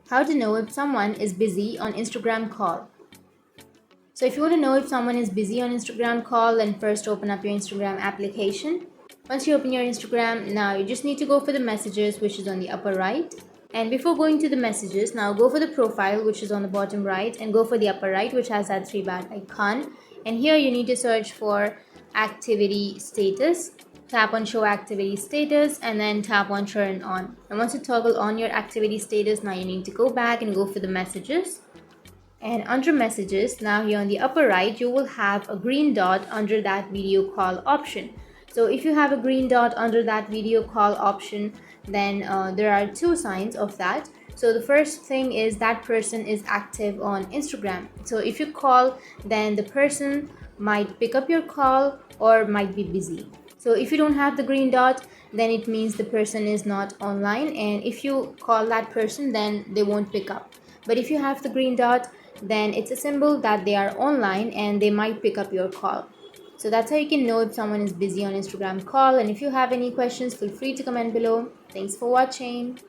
How to know if someone is busy on Instagram call. So if you want to know if someone is busy on Instagram call, then first open up your Instagram application. Once you open your Instagram, now you just need to go for the messages, which is on the upper right. And before going to the messages, now go for the profile, which is on the bottom right, and go for the upper right, which has that three bat icon. And here you need to search for activity status. Tap on show activity status and then tap on turn on. And once you toggle on your activity status, now you need to go back and go for the messages. And under messages, now here on the upper right, you will have a green dot under that video call option. So if you have a green dot under that video call option, then there are two signs of that. So the first thing is that person is active on Instagram. So if you call, then the person might pick up your call or might be busy. So if you don't have the green dot, then it means the person is not online, and if you call that person, then they won't pick up. But if you have the green dot, then it's a symbol that they are online and they might pick up your call. So that's how you can know if someone is busy on Instagram call. And if you have any questions, feel free to comment below. Thanks for watching.